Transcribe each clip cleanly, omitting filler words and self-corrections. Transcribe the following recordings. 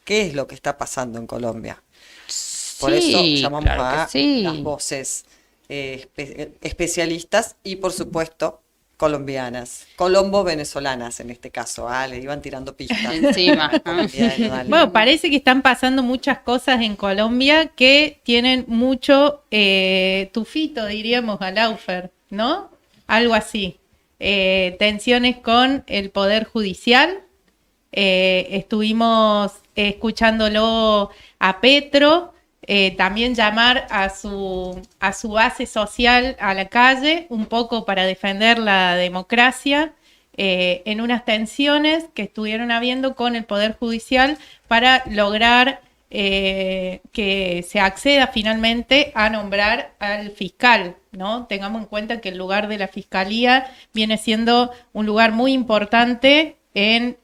qué es lo que está pasando en Colombia. Por eso Sí, llamamos claro que a las sí. voces especialistas y, por supuesto, colombianas, colombo-venezolanas en este caso. Ah, le iban tirando pistas. Encima, ¿no? Colombiano, dale. Bueno, parece que están pasando muchas cosas en Colombia que tienen mucho tufito, diríamos, a Laufer, ¿no? Algo así. Tensiones con el Poder Judicial. Estuvimos escuchándolo a Petro, también llamar a su base social a la calle, un poco para defender la democracia, en unas tensiones que estuvieron habiendo con el Poder Judicial para lograr que se acceda finalmente a nombrar al fiscal, ¿no? Tengamos en cuenta que el lugar de la fiscalía viene siendo un lugar muy importante en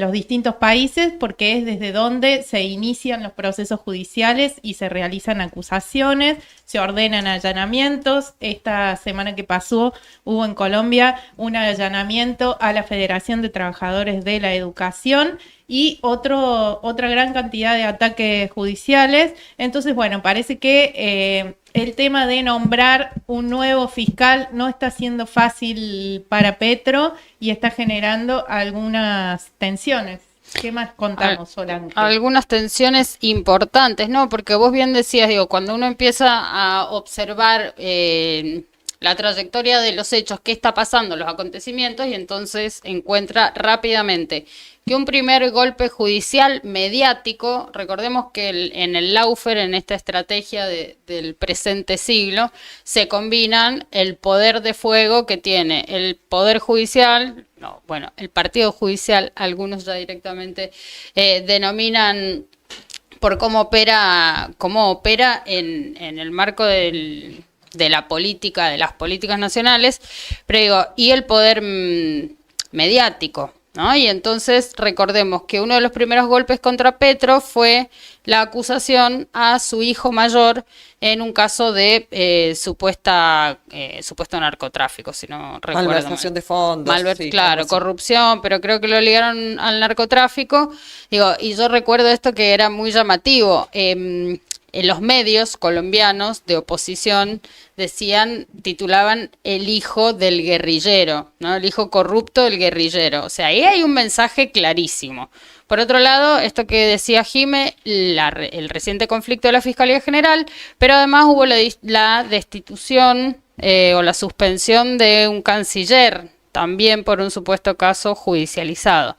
los distintos países, porque es desde donde se inician los procesos judiciales y se realizan acusaciones, se ordenan allanamientos. Esta semana que pasó hubo en Colombia un allanamiento a la Federación de Trabajadores de la Educación y otra gran cantidad de ataques judiciales. Entonces, bueno, parece que el tema de nombrar un nuevo fiscal no está siendo fácil para Petro y está generando algunas tensiones. ¿Qué más contamos, Solange? Algunas tensiones importantes, ¿no? Porque vos bien decías, digo, cuando uno empieza a observar la trayectoria de los hechos, qué está pasando, los acontecimientos, y entonces encuentra rápidamente que un primer golpe judicial mediático, recordemos que en el Lawfare, en esta estrategia del presente siglo, se combinan el poder de fuego que tiene el poder judicial, no, bueno, el partido judicial, algunos ya directamente denominan por cómo opera en el marco de la política, de las políticas nacionales, pero digo, y el poder mediático, ¿no? Y entonces recordemos que uno de los primeros golpes contra Petro fue la acusación a su hijo mayor en un caso de supuesto narcotráfico, si no recuerdo mal. Malversación de fondos. Sí, Claro, corrupción, pero creo que lo ligaron al narcotráfico. Digo, y yo recuerdo esto que era muy llamativo. En los medios colombianos de oposición titulaban el hijo del guerrillero, ¿no? El hijo corrupto del guerrillero. O sea, ahí hay un mensaje clarísimo. Por otro lado, esto que decía Jime, el reciente conflicto de la Fiscalía General, pero además hubo la destitución o la suspensión de un canciller, también por un supuesto caso judicializado.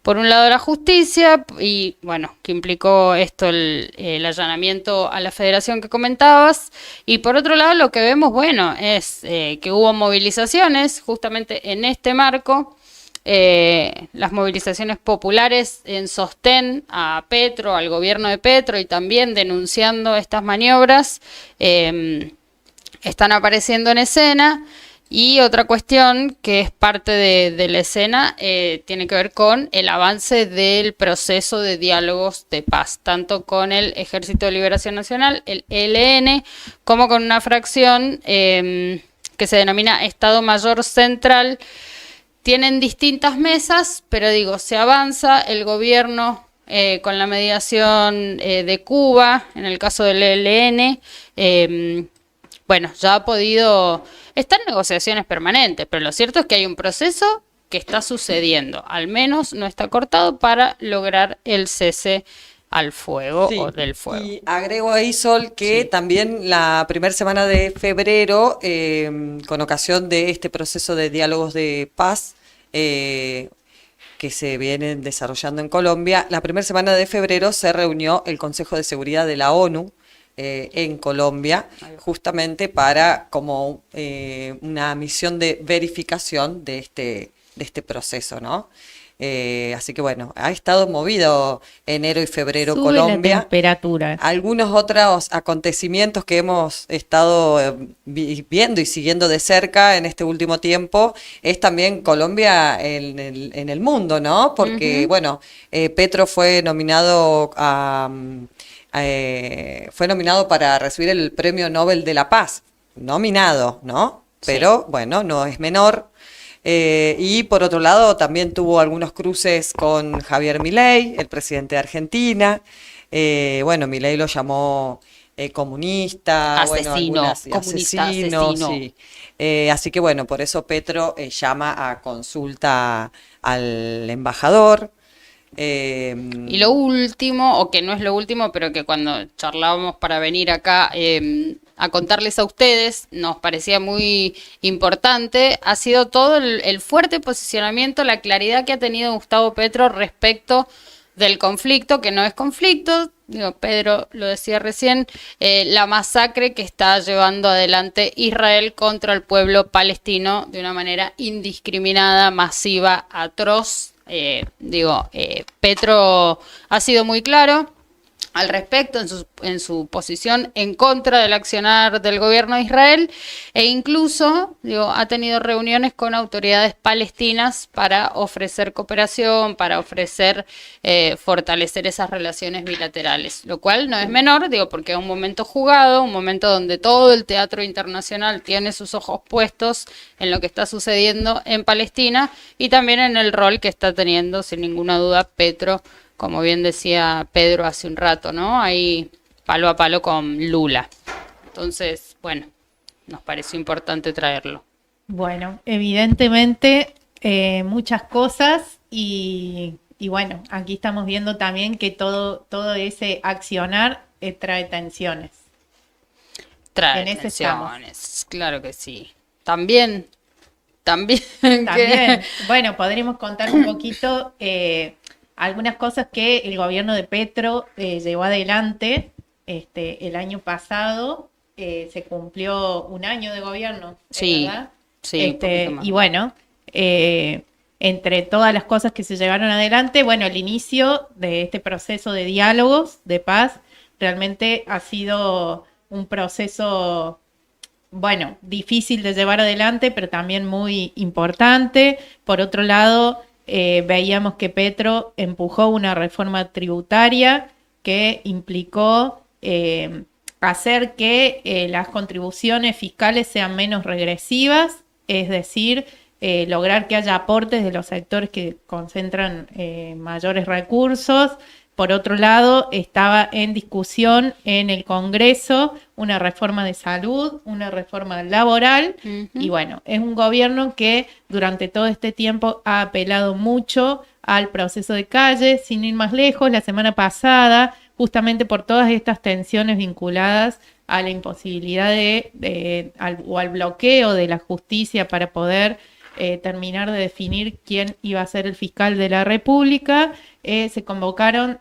Por un lado la justicia, y bueno, que implicó esto el allanamiento a la federación que comentabas, y por otro lado lo que vemos, bueno, es que hubo movilizaciones justamente en este marco, las movilizaciones populares en sostén a Petro, al gobierno de Petro, y también denunciando estas maniobras, están apareciendo en escena. Y otra cuestión que es parte de la escena tiene que ver con el avance del proceso de diálogos de paz, tanto con el Ejército de Liberación Nacional, el ELN, como con una fracción que se denomina Estado Mayor Central. Tienen distintas mesas, pero digo, se avanza, el gobierno con la mediación de Cuba, en el caso del ELN, bueno, ya ha podido. Están negociaciones permanentes, pero lo cierto es que hay un proceso que está sucediendo, al menos no está cortado, para lograr el cese al fuego, sí, o del fuego. Y agrego ahí, Sol, que Sí. también la primera semana de febrero, con ocasión de este proceso de diálogos de paz que se vienen desarrollando en Colombia, la primera semana de febrero se reunió el Consejo de Seguridad de la ONU en Colombia, justamente para como una misión de verificación de este proceso, ¿no? Así que bueno, ha estado movido enero y febrero Sube Colombia. la temperatura. Algunos otros acontecimientos que hemos estado viendo y siguiendo de cerca en este último tiempo es también Colombia en el mundo, ¿no? Porque, bueno, Petro fue nominado fue nominado para recibir el Premio Nobel de la Paz. Nominado, ¿no? Pero, bueno, no es menor. Y por otro lado, también tuvo algunos cruces con Javier Milei, el presidente de Argentina. Bueno, Milei lo llamó comunista, bueno, Asesino, algunas comunista, asesino, asesino. sí. Así que bueno, por eso Petro llama a consulta al embajador. Y lo último, o que no es lo último, pero que cuando charlábamos para venir acá a contarles a ustedes, nos parecía muy importante, ha sido todo el fuerte posicionamiento, la claridad que ha tenido Gustavo Petro respecto del conflicto, que no es conflicto, digo, Pedro lo decía recién, la masacre que está llevando adelante Israel contra el pueblo palestino de una manera indiscriminada, masiva, atroz. Petro ha sido muy claro al respecto en su posición en contra del accionar del gobierno de Israel e incluso ha tenido reuniones con autoridades palestinas para ofrecer cooperación, para ofrecer fortalecer esas relaciones bilaterales, lo cual no es menor, porque es un momento jugado, un momento donde todo el teatro internacional tiene sus ojos puestos en lo que está sucediendo en Palestina y también en el rol que está teniendo, sin ninguna duda, Petro, como bien decía Pedro hace un rato, ¿no? Ahí palo a palo con Lula. Entonces, bueno, nos pareció importante traerlo. Bueno, evidentemente muchas cosas y bueno, aquí estamos viendo también que todo ese accionar trae tensiones. Trae En ese tensiones, claro que sí. También. Bueno, podríamos contar un poquito algunas cosas que el gobierno de Petro llevó adelante. El año pasado se cumplió un año de gobierno, sí, ¿verdad? Sí, y bueno, entre todas las cosas que se llevaron adelante, bueno, el inicio de este proceso de diálogos, de paz, realmente ha sido un proceso, bueno, difícil de llevar adelante, pero también muy importante. Por otro lado, veíamos que Petro empujó una reforma tributaria que implicó hacer que las contribuciones fiscales sean menos regresivas, es decir, lograr que haya aportes de los sectores que concentran mayores recursos. Por otro lado, estaba en discusión en el Congreso una reforma de salud, una reforma laboral, y bueno, es un gobierno que durante todo este tiempo ha apelado mucho al proceso de calle. Sin ir más lejos, la semana pasada, justamente por todas estas tensiones vinculadas a la imposibilidad al bloqueo de la justicia para poder terminar de definir quién iba a ser el fiscal de la República, se convocaron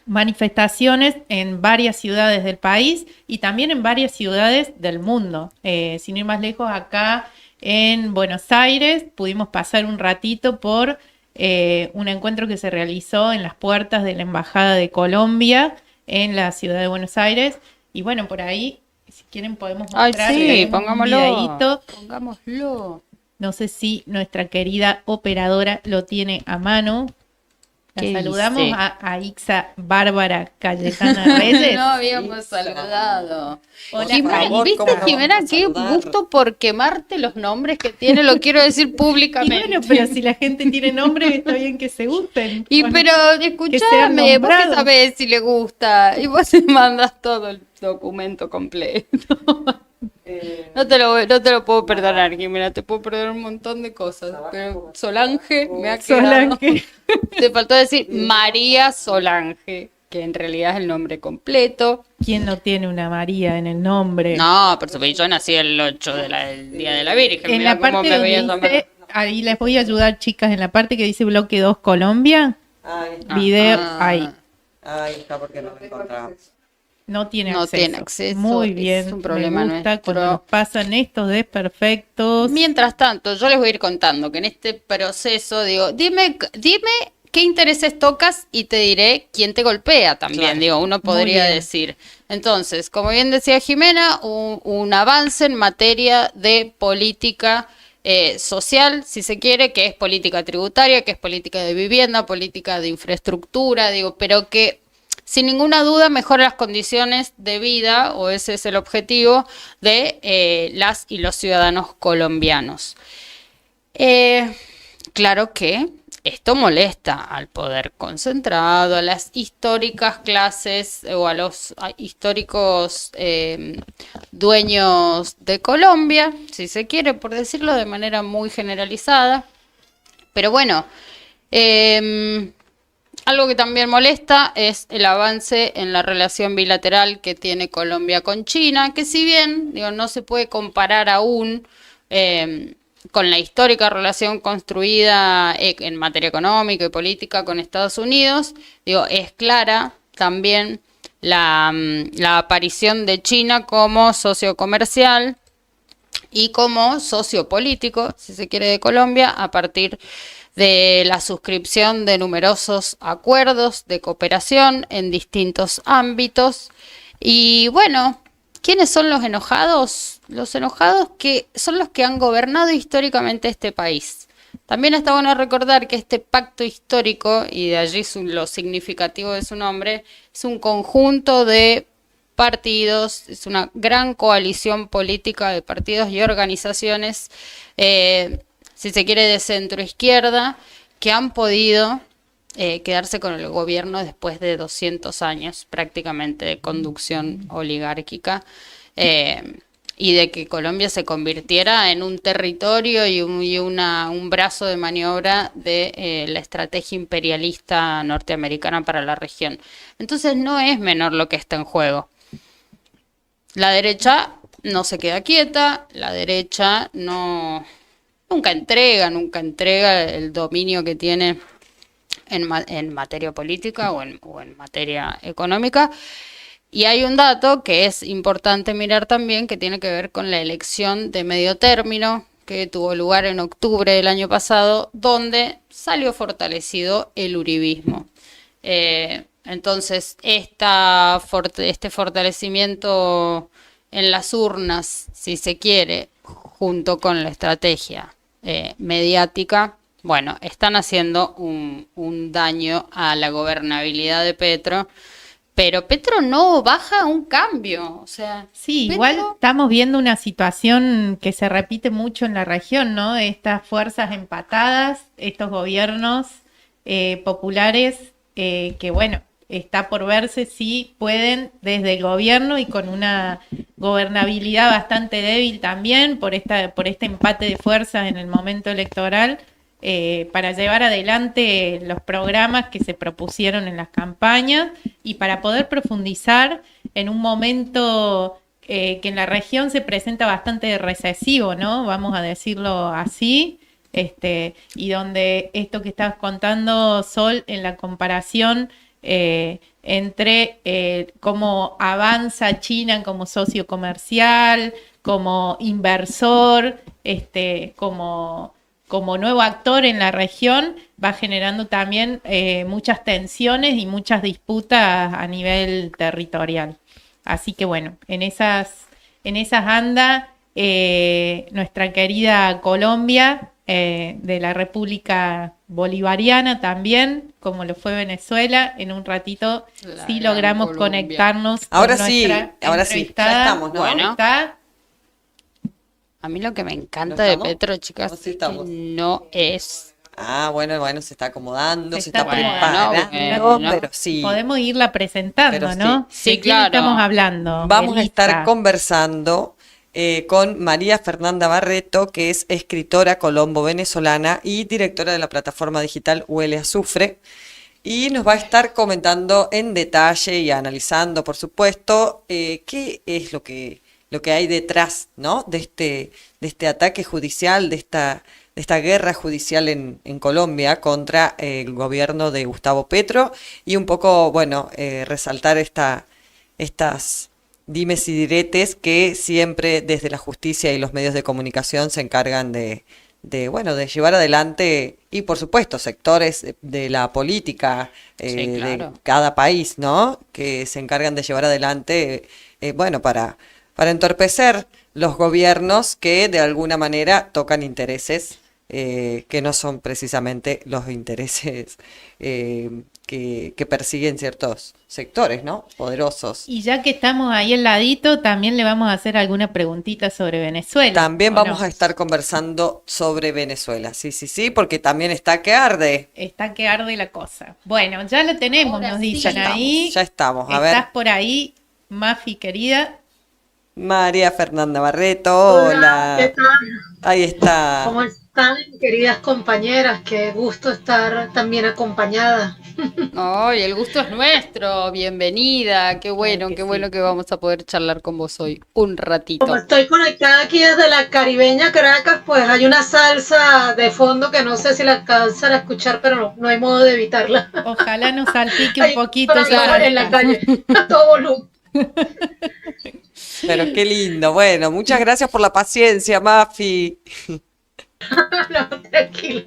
manifestaciones en varias ciudades del país y también en varias ciudades del mundo. Sin ir más lejos, acá en Buenos Aires pudimos pasar un ratito por un encuentro que se realizó en las puertas de la Embajada de Colombia en la ciudad de Buenos Aires. Y bueno, por ahí, si quieren podemos mostrar. Ay, sí, un videíto. Pongámoslo. No sé si nuestra querida operadora lo tiene a mano. La saludamos a Ixa Bárbara Cayetana Reyes. No habíamos saludado. Hola, Jimena, ¿viste, Jimena, qué gusto por quemarte los nombres que tiene? Lo quiero decir públicamente. Y bueno, pero si la gente tiene nombre, está bien que se gusten. Y pero, escuchame, vos que sabés si le gusta. Y vos te mandas todo el documento completo. No te lo puedo perdonar, Jimena, te puedo perdonar un montón de cosas, pero Solange me ha quedado. Solange. Te faltó decir María Solange, que en realidad es el nombre completo. ¿Quién no tiene una María en el nombre? No, por supuesto, yo nací el 8 del Día de la Virgen. En Mirá la parte cómo me veía dice, ahí les voy a ayudar, chicas, en la parte que dice bloque 2 Colombia, video, ahí. Ahí está, porque no lo encontramos. No tiene acceso. Muy bien. Es un problema me gusta nuestro. cuando nos pasan estos desperfectos. Mientras tanto, yo les voy a ir contando que en este proceso, dime qué intereses tocas y te diré quién te golpea también, Claro. uno podría decir. Entonces, como bien decía Jimena, un avance en materia de política social, si se quiere, que es política tributaria, que es política de vivienda, política de infraestructura, pero que sin ninguna duda mejora las condiciones de vida, o ese es el objetivo de las y los ciudadanos colombianos. Eh, claro que esto molesta al poder concentrado, a las históricas clases o a los históricos dueños de Colombia, si se quiere, por decirlo de manera muy generalizada. Pero bueno, algo que también molesta es el avance en la relación bilateral que tiene Colombia con China, que si bien digo, no se puede comparar aún con la histórica relación construida en materia económica y política con Estados Unidos, digo, es clara también la aparición de China como socio comercial y como socio político, si se quiere, de Colombia, a partir de la suscripción de numerosos acuerdos de cooperación en distintos ámbitos. Y bueno, ¿quiénes son los enojados? Los enojados que son los que han gobernado históricamente este país. También está bueno recordar que este pacto histórico, y de allí lo significativo de su nombre, es un conjunto de partidos, es una gran coalición política de partidos y organizaciones, si se quiere, de centro-izquierda, que han podido quedarse con el gobierno después de 200 años prácticamente de conducción oligárquica, y de que Colombia se convirtiera en un territorio y un brazo de maniobra de la estrategia imperialista norteamericana para la región. Entonces no es menor lo que está en juego. La derecha no se queda quieta, la derecha nunca entrega el dominio que tiene en materia política o en materia económica. Y hay un dato que es importante mirar también, que tiene que ver con la elección de medio término que tuvo lugar en octubre del año pasado, donde salió fortalecido el uribismo. Entonces, este fortalecimiento en las urnas, si se quiere, junto con la estrategia mediática, bueno, están haciendo un daño a la gobernabilidad de Petro, pero Petro no baja un cambio, o sea... Sí, Petro... igual estamos viendo una situación que se repite mucho en la región, ¿no? Estas fuerzas empatadas, estos gobiernos populares que, bueno, está por verse si pueden desde el gobierno y con una gobernabilidad bastante débil también por este empate de fuerzas en el momento electoral, para llevar adelante los programas que se propusieron en las campañas y para poder profundizar en un momento que en la región se presenta bastante recesivo, ¿no? Vamos a decirlo así. Y donde esto que estabas contando, Sol, en la comparación entre cómo avanza China como socio comercial, como inversor, como nuevo actor en la región, va generando también muchas tensiones y muchas disputas a nivel territorial. Así que bueno, en esas andas, nuestra querida Colombia, de la República Bolivariana también, como lo fue Venezuela, en un ratito sí logramos conectarnos. Ahora sí, ya estamos, ¿no? Bueno. Está. A mí lo que me encanta de Petro, chicas, sí es que no es... Ah, bueno, se está acomodando, se está acomodando, preparando, pero sí. Podemos irla presentando, Pero ¿no? sí. ¿De quién estamos hablando? Vamos a Elisa. estar conversando con María Fernanda Barreto, que es escritora colombo-venezolana y directora de la plataforma digital Huele a Azufre. Y nos va a estar comentando en detalle y analizando, por supuesto, qué es lo que hay detrás, ¿no? de este ataque judicial, de esta guerra judicial en Colombia contra el gobierno de Gustavo Petro, y un poco, bueno, resaltar estas dimes y diretes que siempre desde la justicia y los medios de comunicación se encargan de llevar adelante, y por supuesto sectores de la política de cada país, ¿no? Que se encargan de llevar adelante, para entorpecer los gobiernos que de alguna manera tocan intereses que no son precisamente los intereses que persiguen ciertos sectores, ¿no? Poderosos. Y ya que estamos ahí al ladito, también le vamos a hacer alguna preguntita sobre Venezuela. También ¿o vamos no? a estar conversando sobre Venezuela, sí, porque también está que arde. Está que arde la cosa. Bueno, ya lo tenemos, Ahora nos sí. dicen ahí. Ya estamos, a ver. Estás por ahí, Mafi querida. María Fernanda Barreto, Hola, ¿qué hola. tal? Ahí está. ¿Cómo están, queridas compañeras? Qué gusto estar también acompañada. Ay, el gusto es nuestro, bienvenida, qué bueno, que qué sí. bueno que vamos a poder charlar con vos hoy un Como ratito. estoy conectada aquí desde la caribeña Caracas, pues hay una salsa de fondo que no sé si la alcanzan a escuchar, pero no hay modo de evitarla. Ojalá nos salpique un Ahí poquito. por acá esa en la salsa. calle, a todo volumen. Pero qué lindo. Bueno, muchas gracias por la paciencia, Mafi. No, tranquila.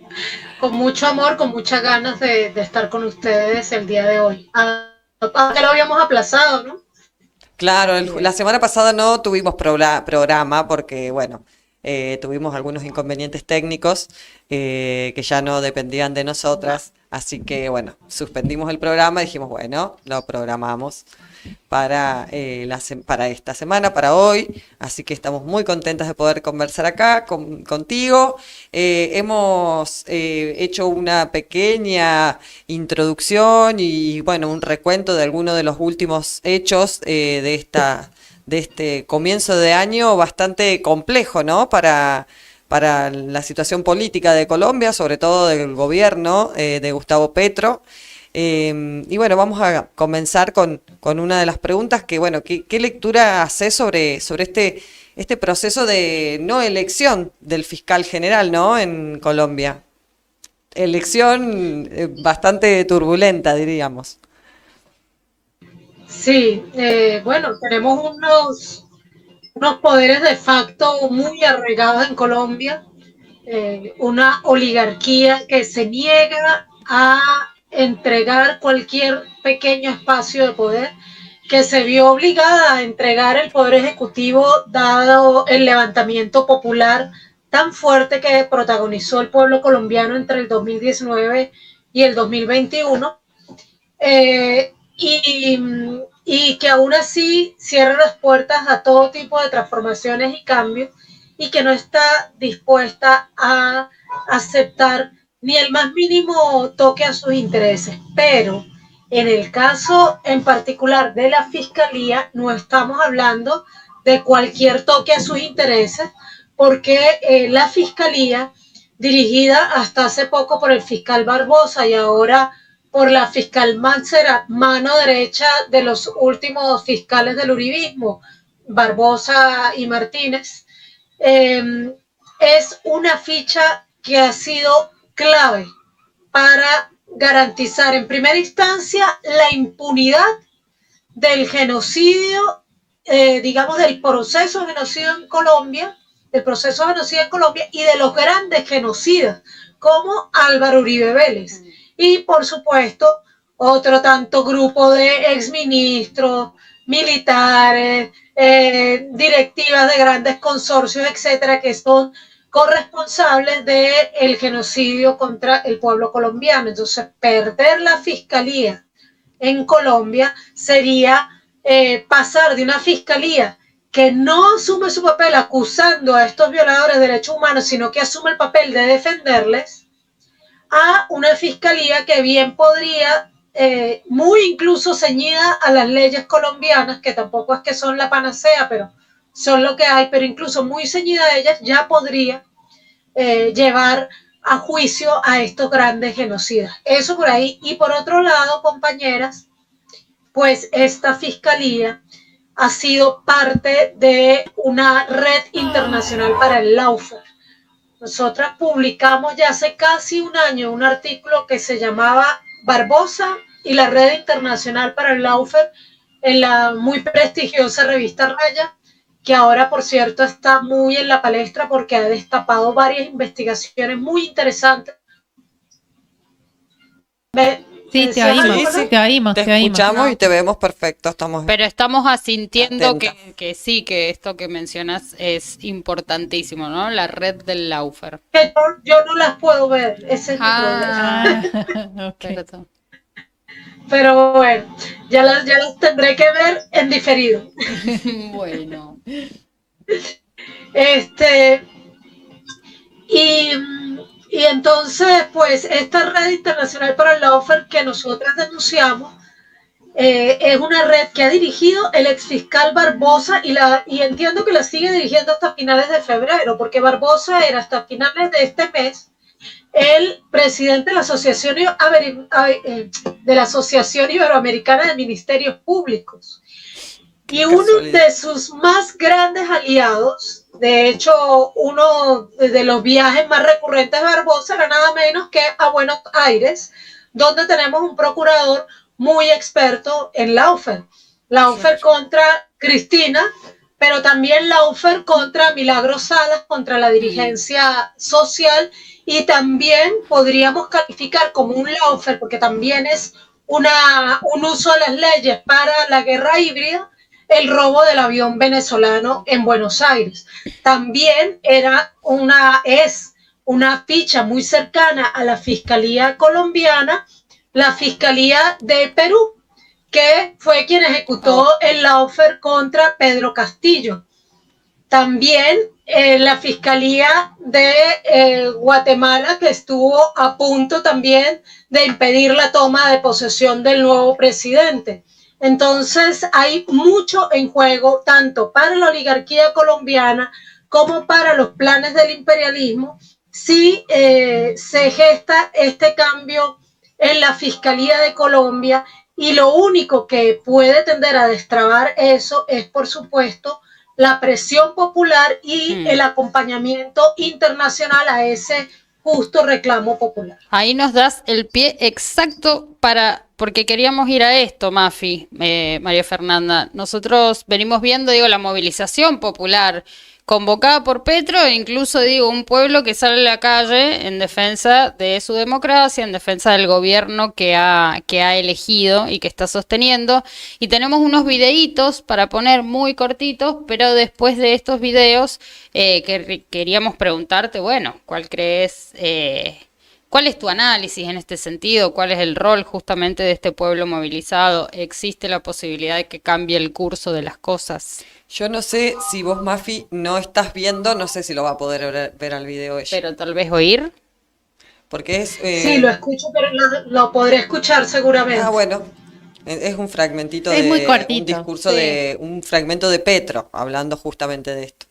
Con mucho amor, con muchas ganas de estar con ustedes el día de hoy. Aunque lo habíamos aplazado, ¿no? Claro, la semana pasada no tuvimos programa porque, bueno, tuvimos algunos inconvenientes técnicos que ya no dependían de nosotras. Así que, bueno, suspendimos el programa y dijimos, bueno, lo programamos para, para esta semana, para hoy. Así que estamos muy contentas de poder conversar acá contigo. Hemos hecho una pequeña introducción y, bueno, un recuento de algunos de los últimos hechos de este comienzo de año bastante complejo, ¿no? Para la situación política de Colombia, sobre todo del gobierno de Gustavo Petro. Y bueno, vamos a comenzar con una de las preguntas que, bueno, ¿qué lectura haces sobre este proceso de no elección del fiscal general, ¿no? En Colombia. Elección bastante turbulenta, diríamos. Sí, bueno, tenemos unos poderes de facto muy arraigados en Colombia, una oligarquía que se niega a entregar cualquier pequeño espacio de poder, que se vio obligada a entregar el poder ejecutivo dado el levantamiento popular tan fuerte que protagonizó el pueblo colombiano entre el 2019 y el 2021. Y que aún así cierra las puertas a todo tipo de transformaciones y cambios y que no está dispuesta a aceptar ni el más mínimo toque a sus intereses. Pero en el caso en particular de la Fiscalía no estamos hablando de cualquier toque a sus intereses porque la Fiscalía, dirigida hasta hace poco por el fiscal Barbosa y ahora por la fiscal Mancera, mano derecha de los últimos fiscales del uribismo, Barbosa y Martínez, es una ficha que ha sido clave para garantizar en primera instancia la impunidad del genocidio, digamos, del proceso de genocidio en Colombia, del proceso de genocidio en Colombia y de los grandes genocidas como Álvaro Uribe Vélez. Y por supuesto, otro tanto grupo de exministros, militares, directivas de grandes consorcios, etcétera, que son corresponsables del genocidio contra el pueblo colombiano. Entonces, perder la fiscalía en Colombia sería pasar de una fiscalía que no asume su papel acusando a estos violadores de derechos humanos, sino que asume el papel de defenderles, a una fiscalía que bien podría, muy incluso ceñida a las leyes colombianas, que tampoco es que son la panacea, pero son lo que hay, pero incluso muy ceñida a ellas, ya podría llevar a juicio a estos grandes genocidas. Eso por ahí. Y por otro lado, compañeras, pues esta fiscalía ha sido parte de una red internacional para el lawfare. Nosotras publicamos ya hace casi un año un artículo que se llamaba Barbosa y la Red Internacional para el Lawfare en la muy prestigiosa revista Raya, que ahora, por cierto, está muy en la palestra porque ha destapado varias investigaciones muy interesantes. Sí, te oímos, Sí, te oímos, te te oímos. escuchamos ¿no? y te vemos perfecto. Estamos Pero estamos asintiendo atentas. que sí, que esto que mencionas es importantísimo, ¿no? La red del Lawfare. Que yo no las puedo ver, ese es mi problema. Ah, ok. Perdón. pero bueno, ya las tendré que ver en diferido. Bueno. Este, y, y entonces, pues, esta red internacional para el lawfare que nosotras denunciamos es una red que ha dirigido el exfiscal Barbosa y entiendo que la sigue dirigiendo hasta finales de febrero, porque Barbosa era hasta finales de este mes el presidente de la Asociación Iberoamericana de Ministerios Públicos. Y uno de sus más grandes aliados, de hecho, uno de los viajes más recurrentes de Barbosa era nada menos que a Buenos Aires, donde tenemos un procurador muy experto en lawfare. Lawfare contra Cristina, pero también lawfare contra Milagros Salas, contra la dirigencia social, y también podríamos calificar como un lawfare, porque también es un uso de las leyes para la guerra híbrida, el robo del avión venezolano en Buenos Aires. También es una ficha muy cercana a la Fiscalía colombiana, la Fiscalía de Perú, que fue quien ejecutó el lawfare contra Pedro Castillo. También la Fiscalía de Guatemala, que estuvo a punto también de impedir la toma de posesión del nuevo presidente. Entonces hay mucho en juego, tanto para la oligarquía colombiana como para los planes del imperialismo, si se gesta este cambio en la Fiscalía de Colombia, y lo único que puede tender a destrabar eso es, por supuesto, la presión popular y el acompañamiento internacional a ese justo reclamo popular. Ahí nos das el pie exacto porque queríamos ir a esto, Mafi, María Fernanda. Nosotros venimos viendo, la movilización popular convocada por Petro, e incluso, un pueblo que sale a la calle en defensa de su democracia, en defensa del gobierno que ha elegido y que está sosteniendo. Y tenemos unos videitos para poner muy cortitos, pero después de estos videos queríamos preguntarte, ¿cuál crees? ¿Cuál es tu análisis en este sentido? ¿Cuál es el rol justamente de este pueblo movilizado? ¿Existe la posibilidad de que cambie el curso de las cosas? Yo no sé si vos, Mafi, no estás viendo, no sé si lo va a poder ver al video ella. Pero tal vez oír. Porque es... Sí, lo escucho, pero lo podré escuchar seguramente. Bueno, es un fragmentito es muy cortito, un discurso de un fragmento de Petro, hablando justamente de esto.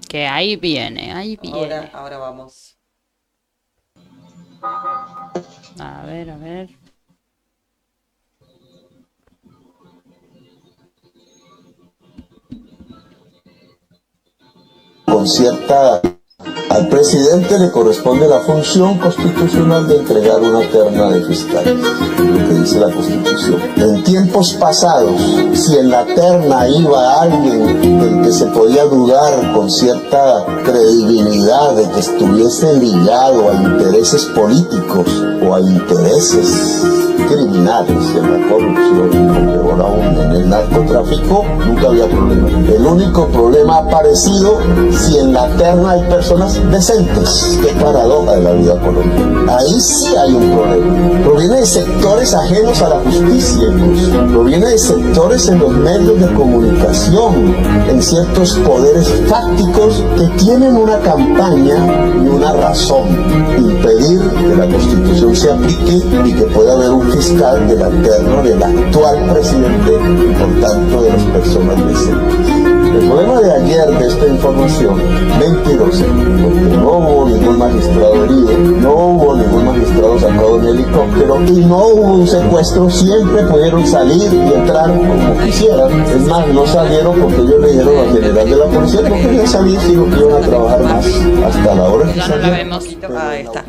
Que ahí viene. Ahora vamos. A ver. Con cierta... Al presidente le corresponde la función constitucional de entregar una terna de fiscales, lo que dice la Constitución. En tiempos pasados, si en la terna iba alguien del que se podía dudar con cierta credibilidad de que estuviese ligado a intereses políticos o a intereses criminales en la corrupción, como peor aún en el narcotráfico, nunca había problema. El único problema ha aparecido si en la terna hay personas decentes. Qué paradoja de la vida colombiana. Ahí sí hay un problema. Proviene de sectores ajenos a la justicia, incluso. Proviene de sectores en los medios de comunicación, en ciertos poderes fácticos que tienen una campaña y una razón: impedir que la Constitución se aplique y que pueda haber un fiscal de la terna del actual presidente y por tanto de las personas decentes. El problema de ayer de esta información, mentirosa, porque no hubo ningún magistrado herido, no hubo ningún magistrado sacado en helicóptero y no hubo un secuestro. Siempre pudieron salir y entrar como quisieran. Es más, no salieron porque ellos le dijeron al general de la policía que no querían salir, sino que iban a trabajar más hasta la hora que Ya no la vemos. Ahí está.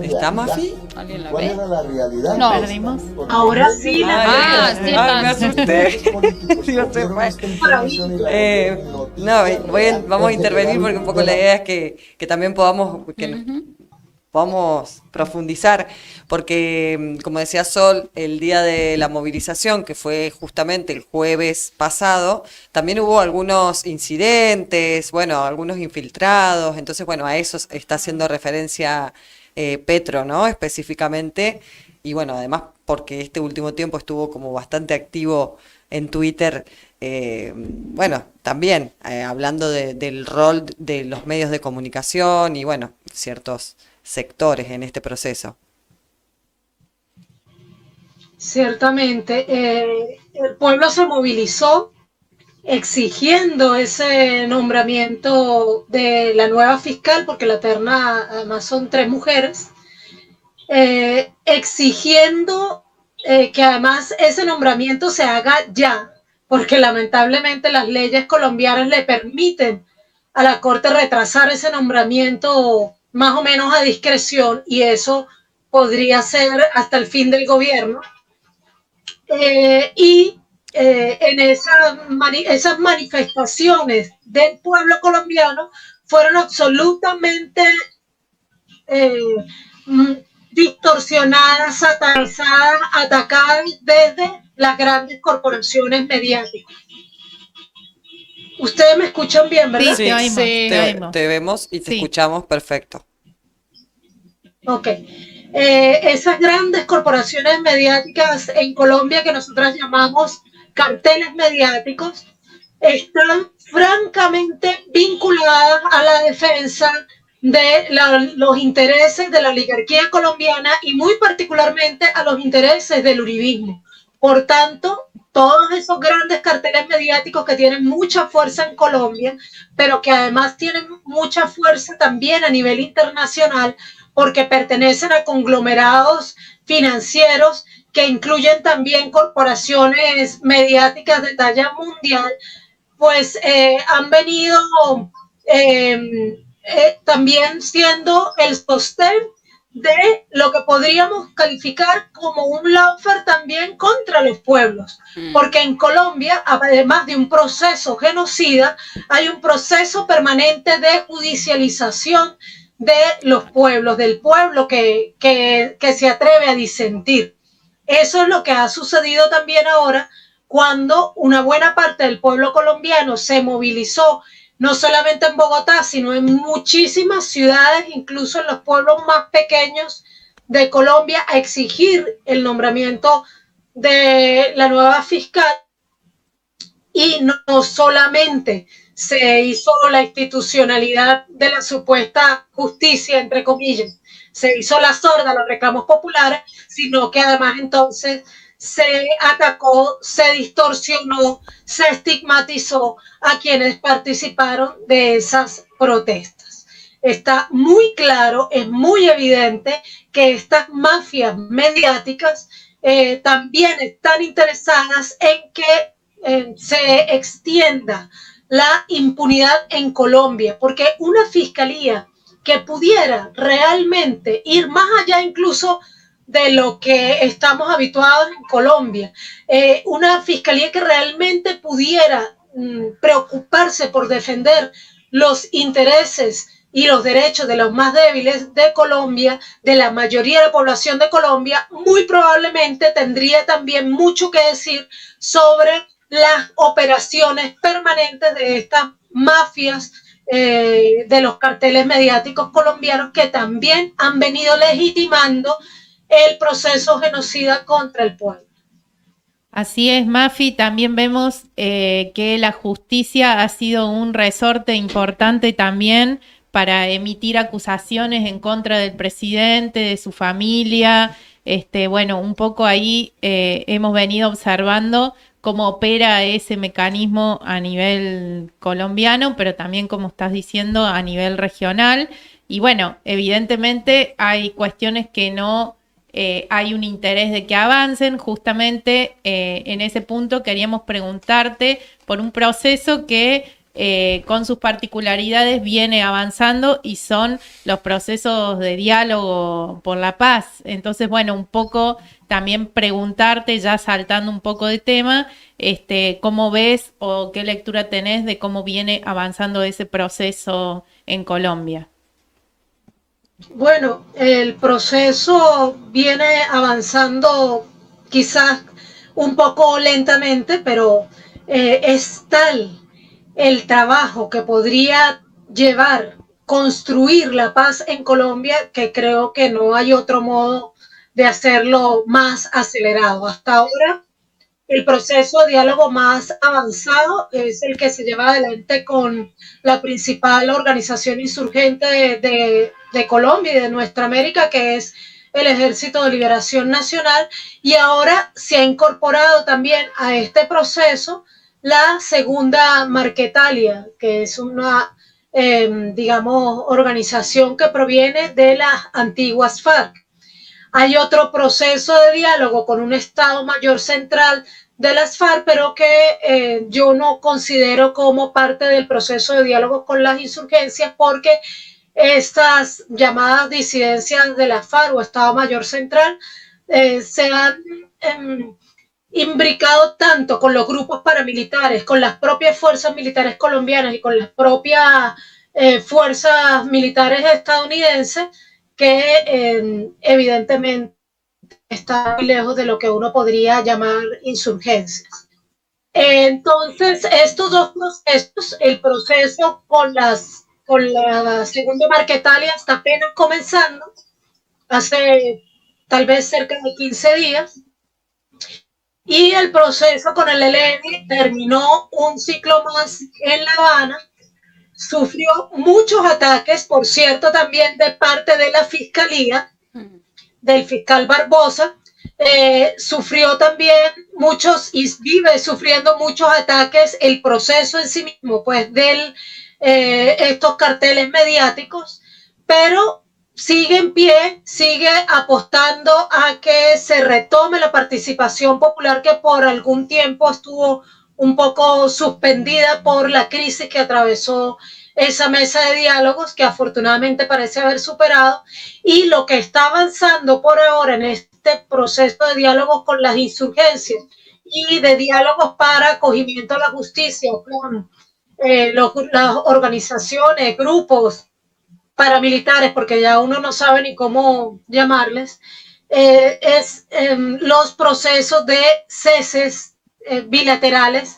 ¿Está, Mafi? ¿Alguien la ¿Cuál ve? era la realidad? No. Perdimos. Ahora sí, Sí, me asusté. Dios, se fue. Vamos a intervenir porque un poco la idea es que también podamos profundizar, porque como decía Sol, el día de la movilización, que fue justamente el jueves pasado, también hubo algunos incidentes, algunos infiltrados. Entonces, a eso está haciendo referencia Petro, ¿no? Específicamente. Y bueno, además porque este último tiempo estuvo como bastante activo en Twitter, bueno, también hablando del rol de los medios de comunicación y bueno, ciertos sectores en este proceso. Ciertamente, el pueblo se movilizó exigiendo ese nombramiento de la nueva fiscal, porque la terna además son 3 mujeres, exigiendo que además ese nombramiento se haga ya, porque lamentablemente las leyes colombianas le permiten a la Corte retrasar ese nombramiento más o menos a discreción, y eso podría ser hasta el fin del gobierno. En esas manifestaciones del pueblo colombiano fueron absolutamente distorsionadas, satanizadas, atacadas desde las grandes corporaciones mediáticas. Ustedes me escuchan bien, ¿verdad? Sí, te oímos, sí. te oímos. te vemos y te Sí. escuchamos perfecto. Ok. Esas grandes corporaciones mediáticas en Colombia, que nosotras llamamos carteles mediáticos, están francamente vinculadas a la defensa de los intereses de la oligarquía colombiana y muy particularmente a los intereses del uribismo. Por tanto, todos esos grandes carteles mediáticos que tienen mucha fuerza en Colombia, pero que además tienen mucha fuerza también a nivel internacional, porque pertenecen a conglomerados financieros que incluyen también corporaciones mediáticas de talla mundial, pues han venido también siendo el sostén de lo que podríamos calificar como un lawfare también contra los pueblos, porque en Colombia, además de un proceso genocida, hay un proceso permanente de judicialización de los pueblos, del pueblo que se atreve a disentir. Eso es lo que ha sucedido también ahora, cuando una buena parte del pueblo colombiano se movilizó, no solamente en Bogotá, sino en muchísimas ciudades, incluso en los pueblos más pequeños de Colombia, a exigir el nombramiento de la nueva fiscal. Y no solamente se hizo la institucionalidad de la supuesta justicia, entre comillas, se hizo la sorda a los reclamos populares, sino que además entonces se atacó, se distorsionó, se estigmatizó a quienes participaron de esas protestas. Está muy claro, es muy evidente que estas mafias mediáticas también están interesadas en que se extienda la impunidad en Colombia, porque una fiscalía que pudiera realmente ir más allá incluso de lo que estamos habituados en Colombia, una fiscalía que realmente pudiera preocuparse por defender los intereses y los derechos de los más débiles de Colombia, de la mayoría de la población de Colombia, muy probablemente tendría también mucho que decir sobre las operaciones permanentes de estas mafias de los carteles mediáticos colombianos, que también han venido legitimando el proceso genocida contra el pueblo. Así es, Mafi. También vemos que la justicia ha sido un resorte importante también para emitir acusaciones en contra del presidente, de su familia. Bueno, un poco ahí hemos venido observando cómo opera ese mecanismo a nivel colombiano, pero también, como estás diciendo, a nivel regional. Y bueno, evidentemente hay cuestiones que no hay un interés de que avancen. Justamente en ese punto queríamos preguntarte por un proceso que con sus particularidades viene avanzando, y son los procesos de diálogo por la paz. Entonces, bueno, un poco también preguntarte, ya saltando un poco de tema, ¿cómo ves o qué lectura tenés de cómo viene avanzando ese proceso en Colombia? Bueno, el proceso viene avanzando quizás un poco lentamente, pero es tal el trabajo que podría llevar construir la paz en Colombia, que creo que no hay otro modo de hacerlo más acelerado. Hasta ahora, el proceso de diálogo más avanzado es el que se lleva adelante con la principal organización insurgente de Colombia y de nuestra América, que es el Ejército de Liberación Nacional, y ahora se ha incorporado también a este proceso la segunda Marquetalia, que es una, digamos, organización que proviene de las antiguas FARC. Hay otro proceso de diálogo con un Estado Mayor Central de las FARC, pero que yo no considero como parte del proceso de diálogo con las insurgencias, porque estas llamadas disidencias de la FARC o Estado Mayor Central se han imbricado tanto con los grupos paramilitares, con las propias fuerzas militares colombianas y con las propias fuerzas militares estadounidenses, que evidentemente está muy lejos de lo que uno podría llamar insurgencias. Entonces, estos dos procesos, el proceso con la segunda Marquetalia está apenas comenzando, hace tal vez cerca de 15 días, y el proceso con el ELN terminó un ciclo más en La Habana. Sufrió muchos ataques, por cierto, también de parte de la Fiscalía, del fiscal Barbosa. Sufrió también muchos y vive sufriendo muchos ataques el proceso en sí mismo, pues, de estos carteles mediáticos, pero sigue en pie, sigue apostando a que se retome la participación popular, que por algún tiempo estuvo un poco suspendida por la crisis que atravesó esa mesa de diálogos, que afortunadamente parece haber superado, y lo que está avanzando por ahora en este proceso de diálogos con las insurgencias y de diálogos para acogimiento a la justicia con las organizaciones, grupos paramilitares, porque ya uno no sabe ni cómo llamarles, es los procesos de ceses bilaterales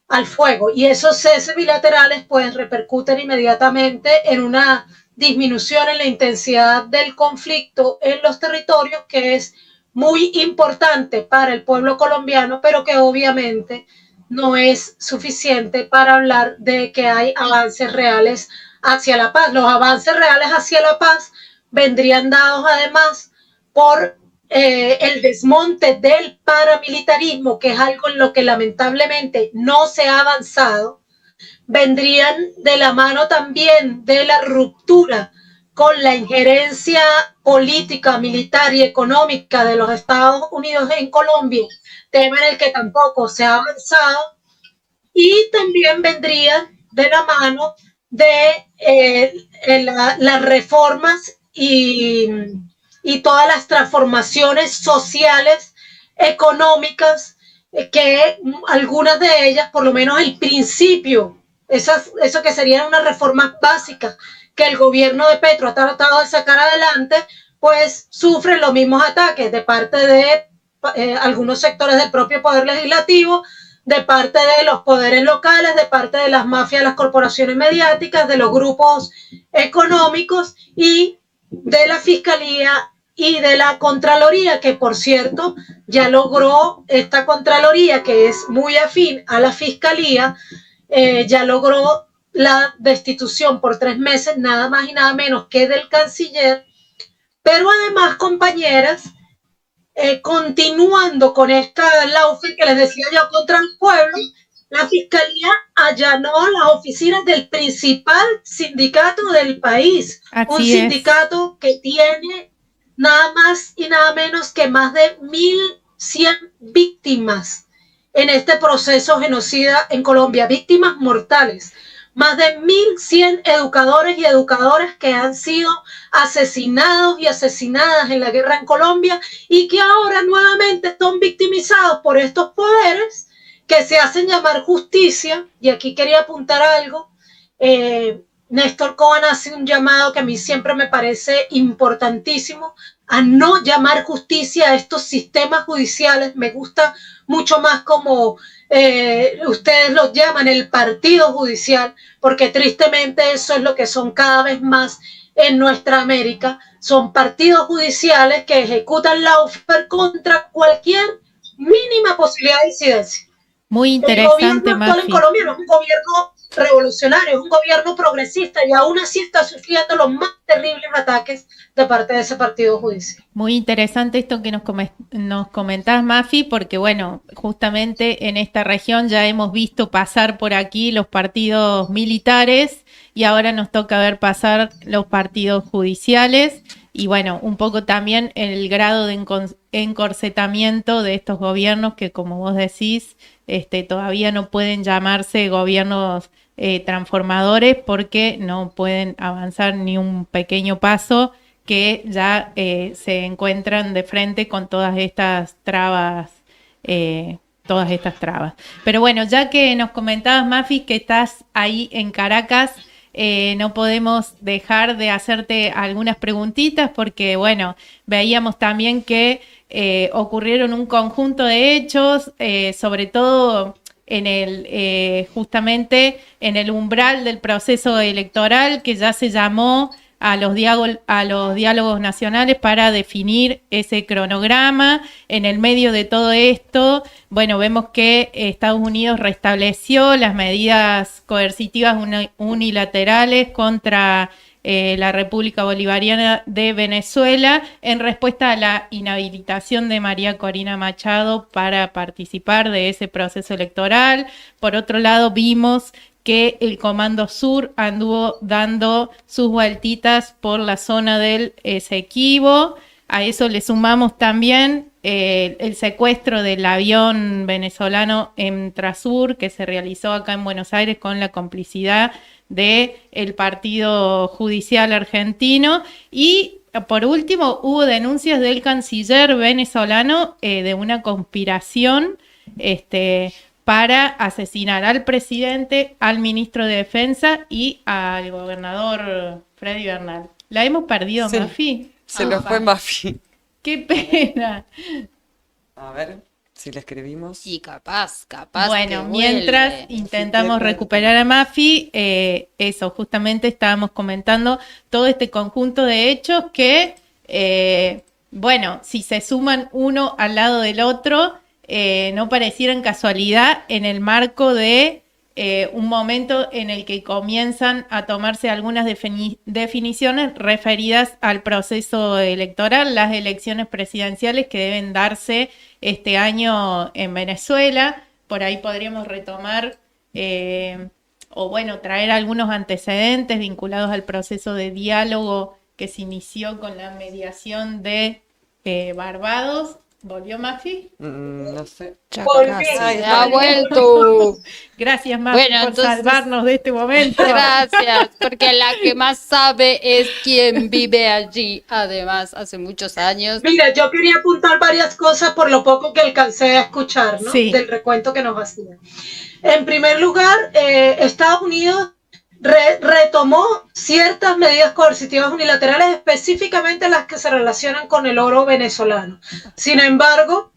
al fuego, y esos ceses bilaterales pues repercuten inmediatamente en una disminución en la intensidad del conflicto en los territorios, que es muy importante para el pueblo colombiano, pero que obviamente no es suficiente para hablar de que hay avances reales hacia la paz. Los avances reales hacia la paz vendrían dados además por el desmonte del paramilitarismo, que es algo en lo que lamentablemente no se ha avanzado. Vendrían de la mano también de la ruptura con la injerencia política, militar y económica de los Estados Unidos en Colombia, tema en el que tampoco se ha avanzado, y también vendría de la mano de las reformas y todas las transformaciones sociales, económicas, que algunas de ellas, por lo menos el principio, eso que serían unas reformas básicas que el gobierno de Petro ha tratado de sacar adelante, pues sufren los mismos ataques de parte de algunos sectores del propio Poder Legislativo, de parte de los poderes locales, de parte de las mafias, las corporaciones mediáticas, de los grupos económicos y de la Fiscalía y de la Contraloría, que por cierto ya logró esta Contraloría, que es muy afín a la Fiscalía, ya logró la destitución por 3 meses, nada más y nada menos que del canciller. Pero además, compañeras, continuando con esta laufe que les decía yo contra el pueblo, la Fiscalía allanó las oficinas del principal sindicato del país. Así un sindicato que tiene nada más y nada menos que más de 1.100 víctimas en este proceso genocida en Colombia, víctimas mortales. Más de 1.100 educadores y educadoras que han sido asesinados y asesinadas en la guerra en Colombia, y que ahora nuevamente son victimizados por estos poderes que se hacen llamar justicia. Y aquí quería apuntar algo. Néstor Cohen hace un llamado que a mí siempre me parece importantísimo a no llamar justicia a estos sistemas judiciales. Me gusta mucho más como ustedes los llaman el partido judicial, porque tristemente eso es lo que son cada vez más en nuestra América. Son partidos judiciales que ejecutan la oferta contra cualquier mínima posibilidad de incidencia. Muy interesante, el gobierno actual en Colombia no es un gobierno revolucionario, es un gobierno progresista y aún así está sufriendo los más terribles ataques de parte de ese partido judicial. Muy interesante esto que nos comentás, Mafi, porque bueno, justamente en esta región ya hemos visto pasar por aquí los partidos militares y ahora nos toca ver pasar los partidos judiciales y bueno, un poco también el grado de encorsetamiento de estos gobiernos que, como vos decís, todavía no pueden llamarse gobiernos transformadores porque no pueden avanzar ni un pequeño paso, que ya se encuentran de frente con todas estas trabas. Pero bueno, ya que nos comentabas, Mafi, que estás ahí en Caracas, no podemos dejar de hacerte algunas preguntitas porque, bueno, veíamos también que ocurrieron un conjunto de hechos, sobre todo justamente en el umbral del proceso electoral, que ya se llamó a los diálogos nacionales para definir ese cronograma. En el medio de todo esto, bueno, vemos que Estados Unidos restableció las medidas coercitivas unilaterales contra la República Bolivariana de Venezuela en respuesta a la inhabilitación de María Corina Machado para participar de ese proceso electoral. Por otro lado, vimos que el Comando Sur anduvo dando sus vueltitas por la zona del Esequibo. A eso le sumamos también el secuestro del avión venezolano Entrasur, que se realizó acá en Buenos Aires con la complicidad del Partido Judicial Argentino. Y por último, hubo denuncias del canciller venezolano de una conspiración para asesinar al presidente, al ministro de Defensa y al gobernador Freddy Bernal. ¿La hemos perdido, sí, Mafi? Se nos fue Mafi. ¡Qué pena! A ver si le escribimos. Y capaz. Bueno, mientras intentamos recuperar a Mafi, eso, justamente estábamos comentando todo este conjunto de hechos que, bueno, si se suman uno al lado del otro, no parecieran casualidad en el marco de un momento en el que comienzan a tomarse algunas definiciones referidas al proceso electoral, las elecciones presidenciales que deben darse este año en Venezuela. Por ahí podríamos retomar o bueno, traer algunos antecedentes vinculados al proceso de diálogo que se inició con la mediación de Barbados. ¿Volvió Mafi? No sé. Ha vuelto. Gracias, Mafi, por salvarnos de este momento. Gracias, porque la que más sabe es quien vive allí, además, hace muchos años. Mira, yo quería apuntar varias cosas por lo poco que alcancé a escuchar, ¿no? Sí. Del recuento que nos hacían. En primer lugar, Estados Unidos retomó ciertas medidas coercitivas unilaterales, específicamente las que se relacionan con el oro venezolano. Sin embargo,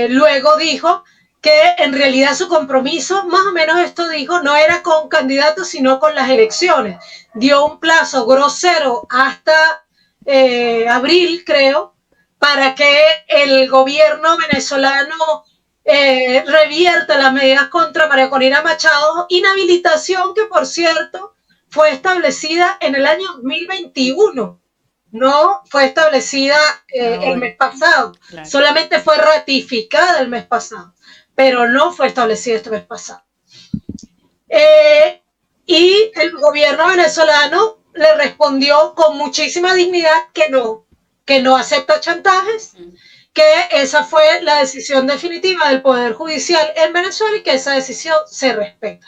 luego dijo que en realidad su compromiso, más o menos esto dijo, no era con candidatos, sino con las elecciones. Dio un plazo grosero hasta abril, creo, para que el gobierno venezolano revierta las medidas contra María Corina Machado, inhabilitación que, por cierto, fue establecida en el año 2021, no fue establecida el mes pasado, claro. Solamente fue ratificada el mes pasado, pero no fue establecida este mes pasado. Y el gobierno venezolano le respondió con muchísima dignidad que no acepta chantajes, que esa fue la decisión definitiva del Poder Judicial en Venezuela y que esa decisión se respeta.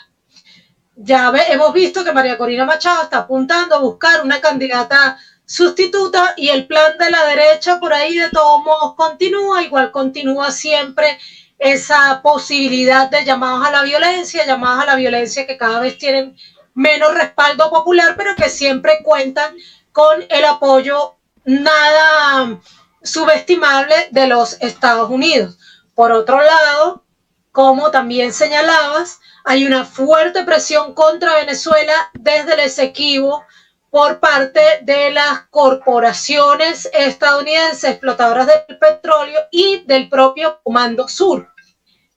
Ya hemos visto que María Corina Machado está apuntando a buscar una candidata sustituta y el plan de la derecha por ahí de todos modos continúa, igual continúa siempre esa posibilidad de llamados a la violencia que cada vez tienen menos respaldo popular, pero que siempre cuentan con el apoyo nada subestimable de los Estados Unidos. Por otro lado, como también señalabas, hay una fuerte presión contra Venezuela desde el Esequibo por parte de las corporaciones estadounidenses explotadoras del petróleo y del propio Comando Sur.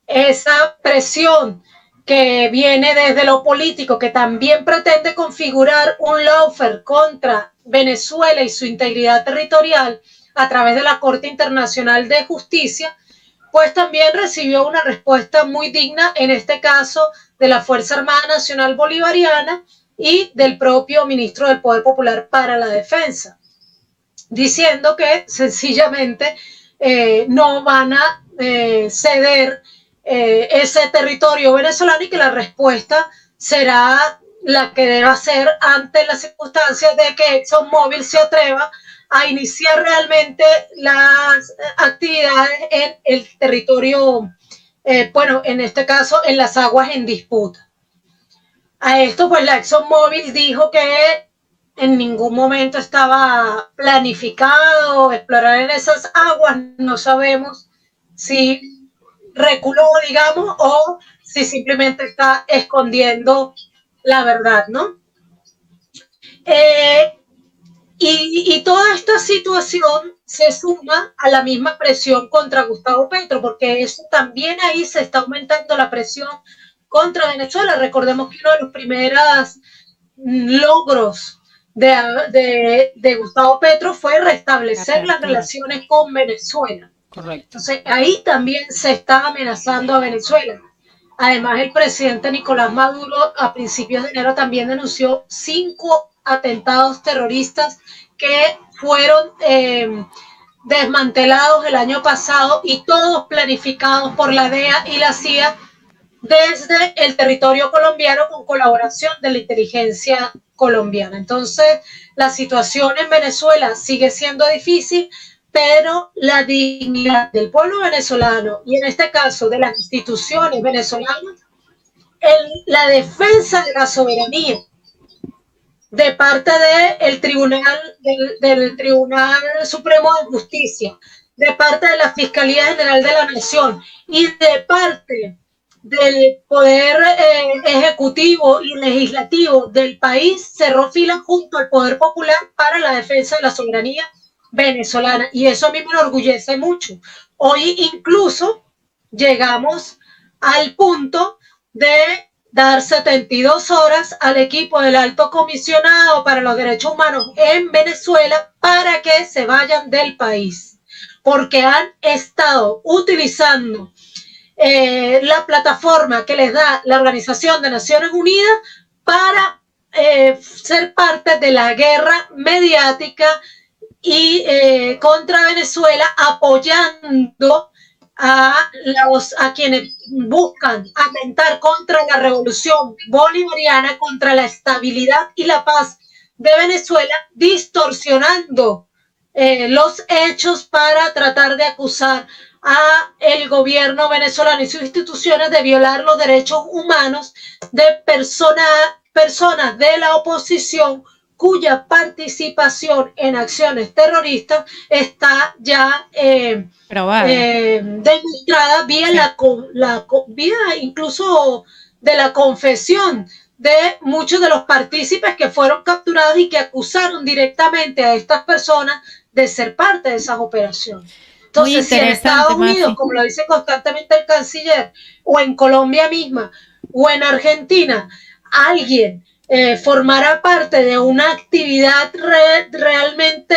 Esa presión que viene desde lo político, que también pretende configurar un lawfare contra Venezuela y su integridad territorial a través de la Corte Internacional de Justicia, pues también recibió una respuesta muy digna, en este caso de la Fuerza Armada Nacional Bolivariana y del propio ministro del Poder Popular para la Defensa, diciendo que sencillamente no van a ceder ese territorio venezolano y que la respuesta será la que deba ser ante las circunstancias de que ExxonMobil se atreva a iniciar realmente las actividades en el territorio, bueno, en este caso en las aguas en disputa. A esto pues la ExxonMobil dijo que en ningún momento estaba planificado explorar en esas aguas. No sabemos si reculó, digamos, o si simplemente está escondiendo la verdad, ¿no? Y toda esta situación se suma a la misma presión contra Gustavo Petro, porque eso también ahí se está aumentando la presión contra Venezuela. Recordemos que uno de los primeros logros de Gustavo Petro fue restablecer las relaciones con Venezuela. Correcto. Entonces, ahí también se está amenazando a Venezuela. Además, el presidente Nicolás Maduro a principios de enero también denunció 5 atentados terroristas que fueron desmantelados el año pasado y todos planificados por la DEA y la CIA desde el territorio colombiano con colaboración de la inteligencia colombiana. Entonces, la situación en Venezuela sigue siendo difícil, pero la dignidad del pueblo venezolano y en este caso de las instituciones venezolanas, la defensa de la soberanía de parte del Tribunal Supremo de Justicia, de parte de la Fiscalía General de la Nación y de parte del Poder Ejecutivo y Legislativo del país, cerró fila junto al Poder Popular para la defensa de la soberanía venezolana, y eso a mí me enorgullece mucho. Hoy incluso llegamos al punto de dar 72 horas al equipo del Alto Comisionado para los Derechos Humanos en Venezuela para que se vayan del país, porque han estado utilizando la plataforma que les da la Organización de Naciones Unidas para ser parte de la guerra mediática y contra Venezuela, apoyando a quienes buscan atentar contra la revolución bolivariana, contra la estabilidad y la paz de Venezuela, distorsionando los hechos para tratar de acusar a el gobierno venezolano y sus instituciones de violar los derechos humanos de personas de la oposición cuya participación en acciones terroristas está ya demostrada vía, vía incluso de la confesión de muchos de los partícipes que fueron capturados y que acusaron directamente a estas personas de ser parte de esas operaciones. Entonces, si en Estados Unidos, como lo dice constantemente el canciller, o en Colombia misma, o en Argentina, alguien formará parte de una actividad realmente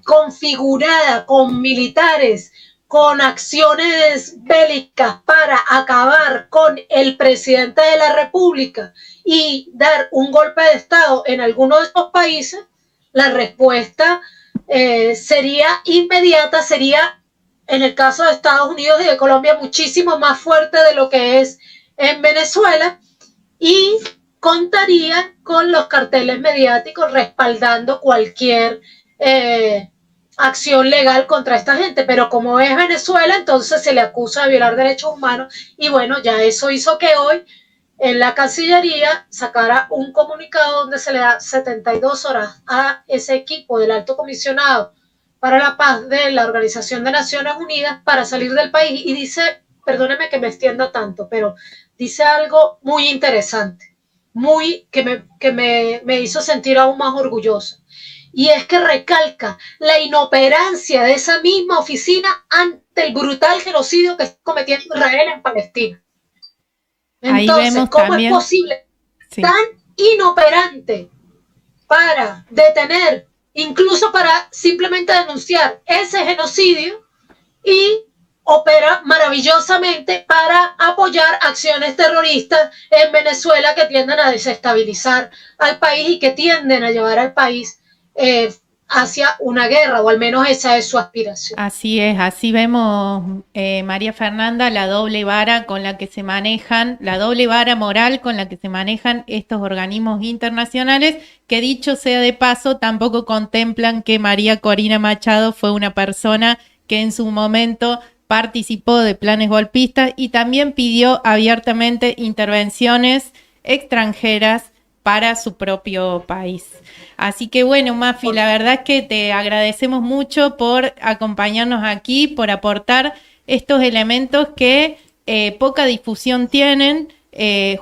configurada con militares, con acciones bélicas para acabar con el presidente de la República y dar un golpe de Estado en alguno de estos países, la respuesta sería inmediata, sería en el caso de Estados Unidos y de Colombia muchísimo más fuerte de lo que es en Venezuela, y contaría con los carteles mediáticos respaldando cualquier acción legal contra esta gente. Pero como es Venezuela, entonces se le acusa de violar derechos humanos, y bueno, ya eso hizo que hoy la Cancillería sacara un comunicado donde se le da 72 horas a ese equipo del Alto Comisionado para la Paz de la Organización de Naciones Unidas para salir del país, y dice, perdóneme que me extienda tanto, pero dice algo muy interesante, que me hizo sentir aún más orgullosa. Y es que recalca la inoperancia de esa misma oficina ante el brutal genocidio que está cometiendo Israel en Palestina. Entonces, ¿cómo también es posible tan inoperante para detener, incluso para simplemente denunciar ese genocidio, y opera maravillosamente para apoyar acciones terroristas en Venezuela que tienden a desestabilizar al país y que tienden a llevar al país hacia una guerra, o al menos esa es su aspiración? Así es, así vemos, María Fernanda, la doble vara con la que se manejan, la doble vara moral con la que se manejan estos organismos internacionales, que dicho sea de paso, tampoco contemplan que María Corina Machado fue una persona que en su momento participó de planes golpistas y también pidió abiertamente intervenciones extranjeras para su propio país. Así que bueno, Mafi, la verdad es que te agradecemos mucho por acompañarnos aquí, por aportar estos elementos que poca difusión tienen,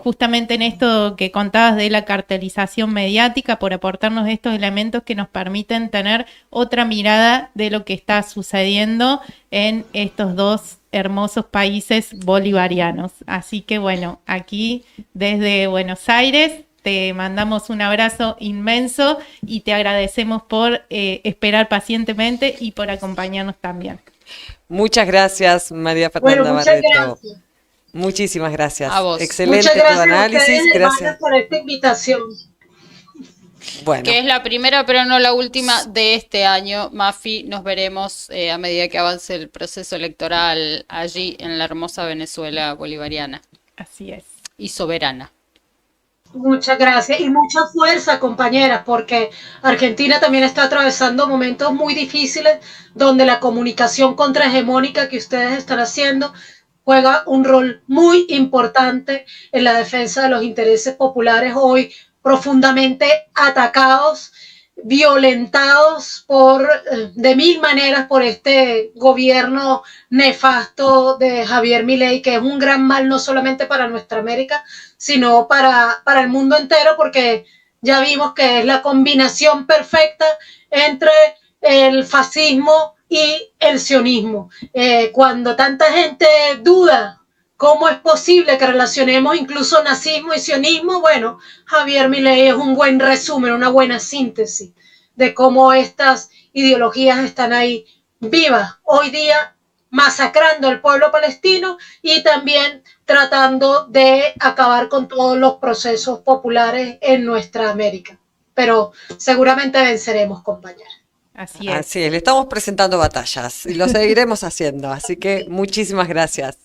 justamente en esto que contabas de la cartelización mediática, por aportarnos estos elementos que nos permiten tener otra mirada de lo que está sucediendo en estos dos hermosos países bolivarianos. Así que bueno, aquí desde Buenos Aires te mandamos un abrazo inmenso y te agradecemos por esperar pacientemente y por acompañarnos también. Muchas gracias, María Fernanda Barreto. Gracias. Muchísimas gracias. A vos. Excelente Muchas gracias tu análisis. A ustedes, gracias por esta invitación. Bueno. Que es la primera, pero no la última de este año. Mafi, nos veremos a medida que avance el proceso electoral allí en la hermosa Venezuela bolivariana. Así es. Y soberana. Muchas gracias y mucha fuerza, compañeras, porque Argentina también está atravesando momentos muy difíciles donde la comunicación contrahegemónica que ustedes están haciendo juega un rol muy importante en la defensa de los intereses populares, hoy profundamente atacados, violentados de mil maneras por este gobierno nefasto de Javier Milei, que es un gran mal no solamente para nuestra América, sino para el mundo entero, porque ya vimos que es la combinación perfecta entre el fascismo y el sionismo. Cuando tanta gente duda cómo es posible que relacionemos incluso nazismo y sionismo, bueno, Javier Milei es un buen resumen, una buena síntesis de cómo estas ideologías están ahí vivas hoy día, masacrando al pueblo palestino y también tratando de acabar con todos los procesos populares en nuestra América. Pero seguramente venceremos, compañeros. Así es. Así es, le estamos presentando batallas y lo seguiremos haciendo, así que muchísimas gracias.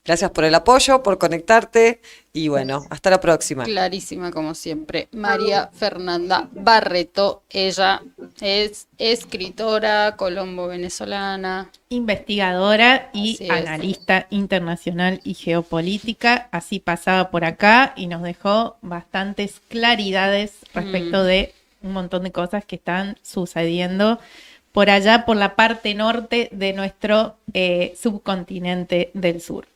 Gracias por el apoyo, por conectarte y bueno, hasta la próxima. Clarísima como siempre. María Fernanda Barreto, ella es escritora colombo-venezolana, investigadora y analista internacional y geopolítica. Así pasaba por acá y nos dejó bastantes claridades respecto de un montón de cosas que están sucediendo por allá, por la parte norte de nuestro subcontinente del sur.